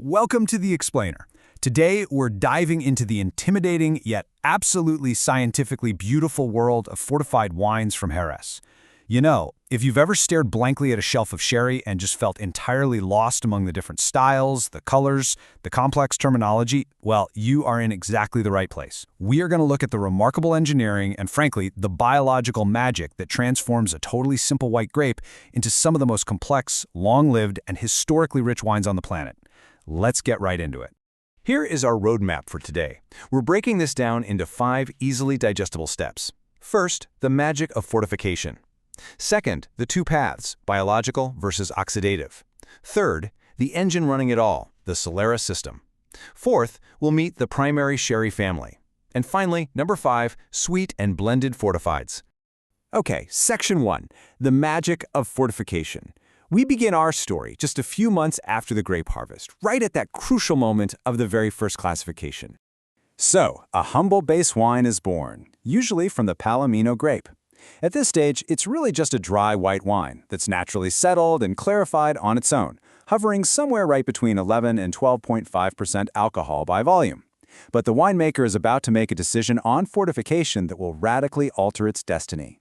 Welcome to The Explainer. Today, we're diving into the intimidating yet absolutely scientifically beautiful world of fortified wines from Jerez. You know, if you've ever stared blankly at a shelf of sherry and just felt entirely lost among the different styles, the colors, the complex terminology, well, you are in exactly the right place. We are going to look at the remarkable engineering and, frankly, the biological magic that transforms a totally simple white grape into some of the most complex, long-lived, and historically rich wines on the planet. Let's get right into it. Here is our roadmap for today. We're breaking this down into 5 easily digestible steps. First, the magic of fortification. Second, the 2 paths, biological versus oxidative. Third, the engine running it all, the solera system. Fourth, we'll meet the primary sherry family. And finally, number 5, sweet and blended fortifieds. Okay, section 1, the magic of fortification. We begin our story just a few months after the grape harvest, right at that crucial moment of the very first classification. So, a humble base wine is born, usually from the Palomino grape. At this stage, it's really just a dry white wine that's naturally settled and clarified on its own, hovering somewhere right between 11 and 12.5% alcohol by volume. But the winemaker is about to make a decision on fortification that will radically alter its destiny.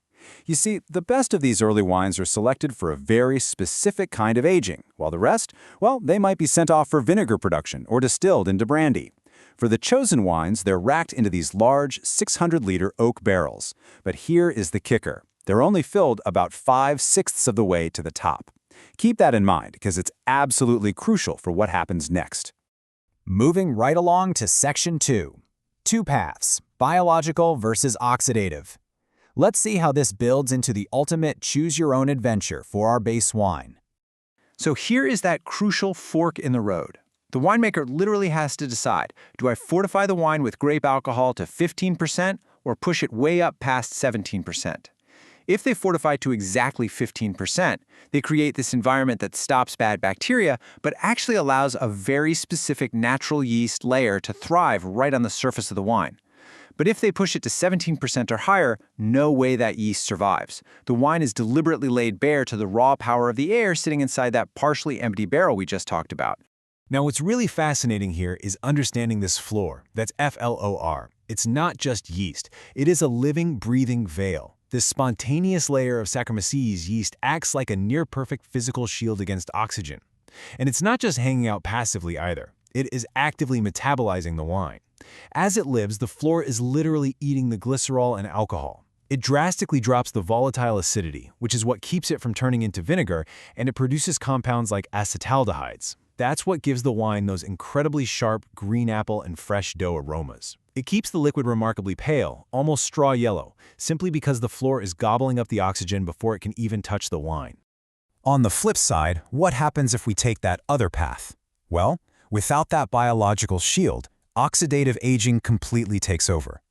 You see, the best of these early wines are selected for a very specific kind of aging, while the rest, well, they might be sent off for vinegar production or distilled into brandy. For the chosen wines, they're racked into these large 600-liter oak barrels. But here is the kicker. They're only filled about 5/6 of the way to the top. Keep that in mind, because it's absolutely crucial for what happens next. Moving right along to section 2. 2 paths, biological versus oxidative. Let's see how this builds into the ultimate choose-your-own adventure for our base wine. So here is that crucial fork in the road. The winemaker literally has to decide, do I fortify the wine with grape alcohol to 15% or push it way up past 17%? If they fortify to exactly 15%, they create this environment that stops bad bacteria, but actually allows a very specific natural yeast layer to thrive right on the surface of the wine. But if they push it to 17% or higher, no way that yeast survives. The wine is deliberately laid bare to the raw power of the air sitting inside that partially empty barrel we just talked about. Now, what's really fascinating here is understanding this flor. That's F-L-O-R. It's not just yeast. It is a living, breathing veil. This spontaneous layer of Saccharomyces yeast acts like a near-perfect physical shield against oxygen. And it's not just hanging out passively either. It is actively metabolizing the wine. As it lives, the flor is literally eating the glycerol and alcohol. It drastically drops the volatile acidity, which is what keeps it from turning into vinegar, and it produces compounds like acetaldehydes. That's what gives the wine those incredibly sharp green apple and fresh dough aromas. It keeps the liquid remarkably pale, almost straw yellow, simply because the flor is gobbling up the oxygen before it can even touch the wine. On the flip side, what happens if we take that other path? Well, without that biological shield, oxidative aging completely takes over.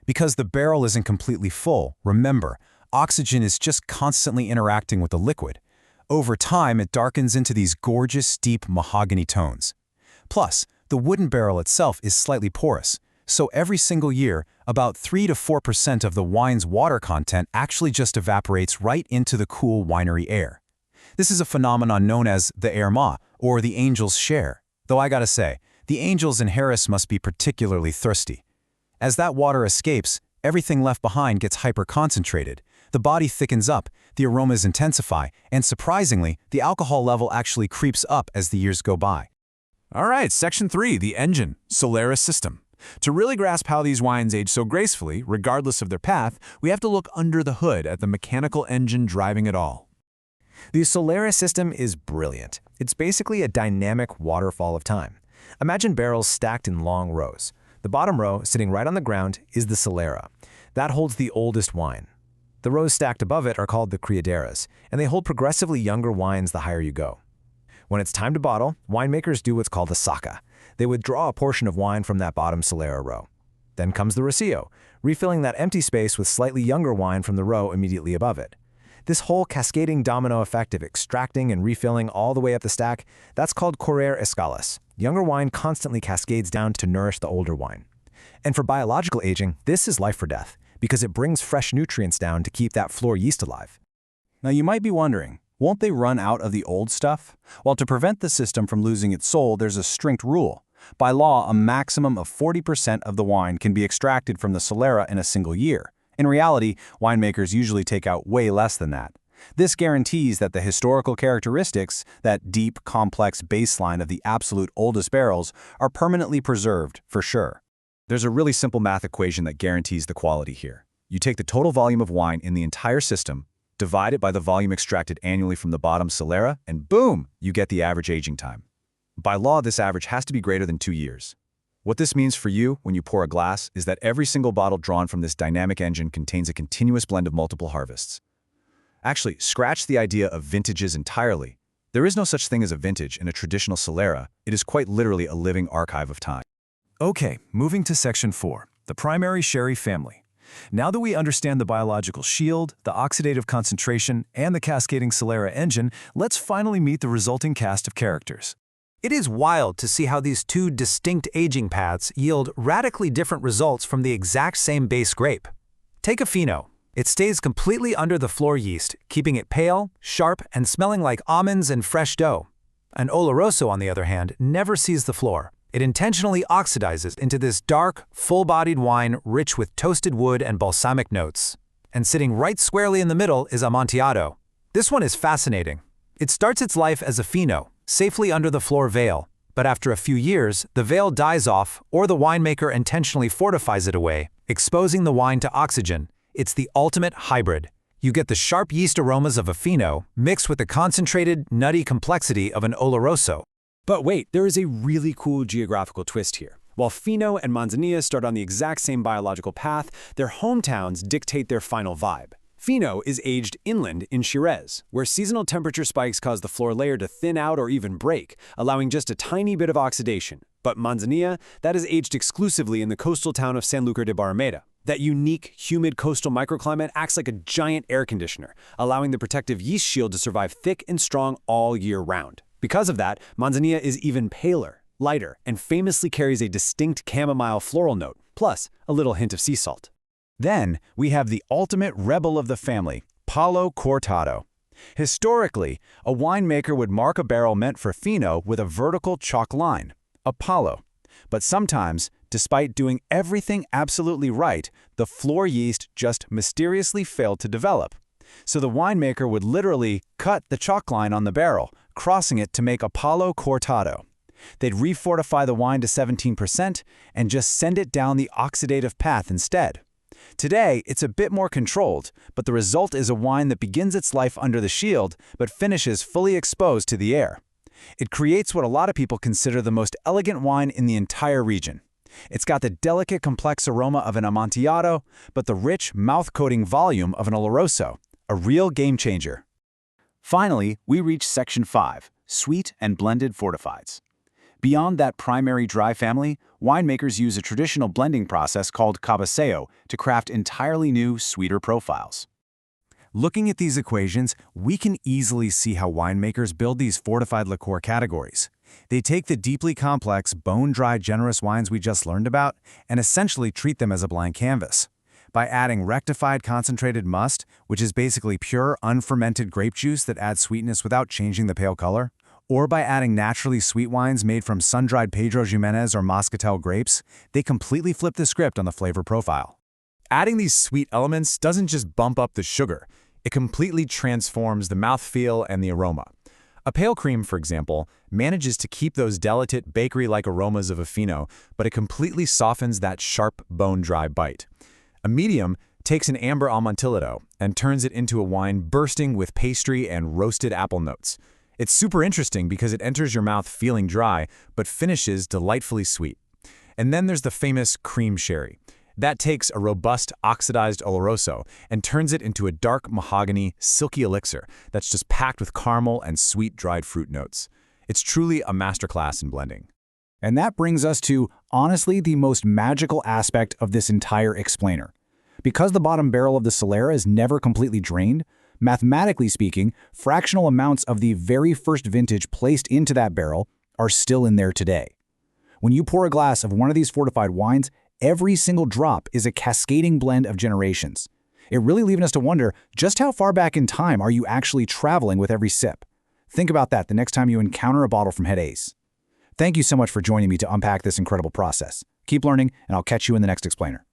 Because the barrel isn't completely full, remember, oxygen is just constantly interacting with the liquid. Over time, it darkens into these gorgeous, deep mahogany tones. Plus, the wooden barrel itself is slightly porous, so every single year, about 3 to 4% of the wine's water content actually just evaporates right into the cool winery air. This is a phenomenon known as the air ma, or the angel's share. Though I gotta say, the angels in Jerez must be particularly thirsty. As that water escapes, everything left behind gets hyper-concentrated. The body thickens up, the aromas intensify, and surprisingly, the alcohol level actually creeps up as the years go by. All right, section 3, the engine, solera system. To really grasp how these wines age so gracefully, regardless of their path, we have to look under the hood at the mechanical engine driving it all. The solera system is brilliant. It's basically a dynamic waterfall of time. Imagine barrels stacked in long rows. The bottom row, sitting right on the ground, is the solera. That holds the oldest wine. The rows stacked above it are called the criaderas, and they hold progressively younger wines the higher you go. When it's time to bottle, winemakers do what's called a saca. They withdraw a portion of wine from that bottom solera row. Then comes the rocío, refilling that empty space with slightly younger wine from the row immediately above it. This whole cascading domino effect of extracting and refilling all the way up the stack, that's called correr escalas. Younger wine constantly cascades down to nourish the older wine. And for biological aging, this is life or death, because it brings fresh nutrients down to keep that flor yeast alive. Now you might be wondering, Won't they run out of the old stuff? Well, to prevent the system from losing its soul, there's a strict rule. By law, a maximum of 40% of the wine can be extracted from the solera in a single year. In reality, winemakers usually take out way less than that. This guarantees that the historical characteristics, that deep, complex baseline of the absolute oldest barrels, are permanently preserved, for sure. There's a really simple math equation that guarantees the quality here. You take the total volume of wine in the entire system, divide it by the volume extracted annually from the bottom solera, and boom, you get the average aging time. By law, this average has to be greater than 2 years. What this means for you when you pour a glass is that every single bottle drawn from this dynamic engine contains a continuous blend of multiple harvests. Actually, scratch the idea of vintages entirely. There is no such thing as a vintage in a traditional solera. It is quite literally a living archive of time. Okay, moving to Section 4, the primary sherry family. Now that we understand the biological shield, the oxidative concentration, and the cascading solera engine, let's finally meet the resulting cast of characters. It is wild to see how these two distinct aging paths yield radically different results from the exact same base grape. Take a Fino. It stays completely under the flor yeast, keeping it pale, sharp, and smelling like almonds and fresh dough. An Oloroso, on the other hand, never sees the flor. It intentionally oxidizes into this dark, full-bodied wine rich with toasted wood and balsamic notes. And sitting right squarely in the middle is Amontillado. This one is fascinating. It starts its life as a Fino, safely under the flor veil, but after a few years, the veil dies off or the winemaker intentionally fortifies it away, exposing the wine to oxygen. It's the ultimate hybrid. You get the sharp yeast aromas of a Fino mixed with the concentrated, nutty complexity of an Oloroso. But wait, there is a really cool geographical twist here. While Fino and Manzanilla start on the exact same biological path, their hometowns dictate their final vibe. Fino is aged inland in Jerez, where seasonal temperature spikes cause the flor layer to thin out or even break, allowing just a tiny bit of oxidation. But Manzanilla, that is aged exclusively in the coastal town of Sanlúcar de Barrameda. That unique, humid coastal microclimate acts like a giant air conditioner, allowing the protective yeast shield to survive thick and strong all year round. Because of that, Manzanilla is even paler, lighter, and famously carries a distinct chamomile floral note, plus a little hint of sea salt. Then, we have the ultimate rebel of the family, Palo Cortado. Historically, a winemaker would mark a barrel meant for Fino with a vertical chalk line, a palo. But sometimes, despite doing everything absolutely right, the flor yeast just mysteriously failed to develop. So the winemaker would literally cut the chalk line on the barrel, crossing it to make a Palo Cortado. They'd refortify the wine to 17% and just send it down the oxidative path instead. Today, it's a bit more controlled, but the result is a wine that begins its life under the shield but finishes fully exposed to the air. It creates what a lot of people consider the most elegant wine in the entire region. It's got the delicate, complex aroma of an Amontillado, but the rich, mouth-coating volume of an Oloroso, a real game-changer. Finally, we reach Section 5, Sweet and Blended Fortifieds. Beyond that primary dry family, winemakers use a traditional blending process called cabeceo to craft entirely new, sweeter profiles. Looking at these equations, we can easily see how winemakers build these fortified liqueur categories. They take the deeply complex, bone-dry, generous wines we just learned about and essentially treat them as a blank canvas. By adding rectified concentrated must, which is basically pure, unfermented grape juice that adds sweetness without changing the pale color, or by adding naturally sweet wines made from sun-dried Pedro Ximénez or Moscatel grapes, they completely flip the script on the flavor profile. Adding these sweet elements doesn't just bump up the sugar, it completely transforms the mouthfeel and the aroma. A pale cream, for example, manages to keep those delicate bakery-like aromas of a Fino, but it completely softens that sharp, bone-dry bite. A medium takes an amber Amontillado and turns it into a wine bursting with pastry and roasted apple notes. It's super interesting because it enters your mouth feeling dry, but finishes delightfully sweet. And then there's the famous cream sherry. That takes a robust, oxidized Oloroso and turns it into a dark mahogany, silky elixir that's just packed with caramel and sweet dried fruit notes. It's truly a masterclass in blending. And that brings us to, honestly, the most magical aspect of this entire explainer. Because the bottom barrel of the solera is never completely drained, mathematically speaking, fractional amounts of the very first vintage placed into that barrel are still in there today. When you pour a glass of one of these fortified wines, every single drop is a cascading blend of generations. it really leaving us to wonder just how far back in time are you actually traveling with every sip? Think about that the next time you encounter a bottle from Head Ace. Thank you so much for joining me to unpack this incredible process. Keep learning, and I'll catch you in the next explainer.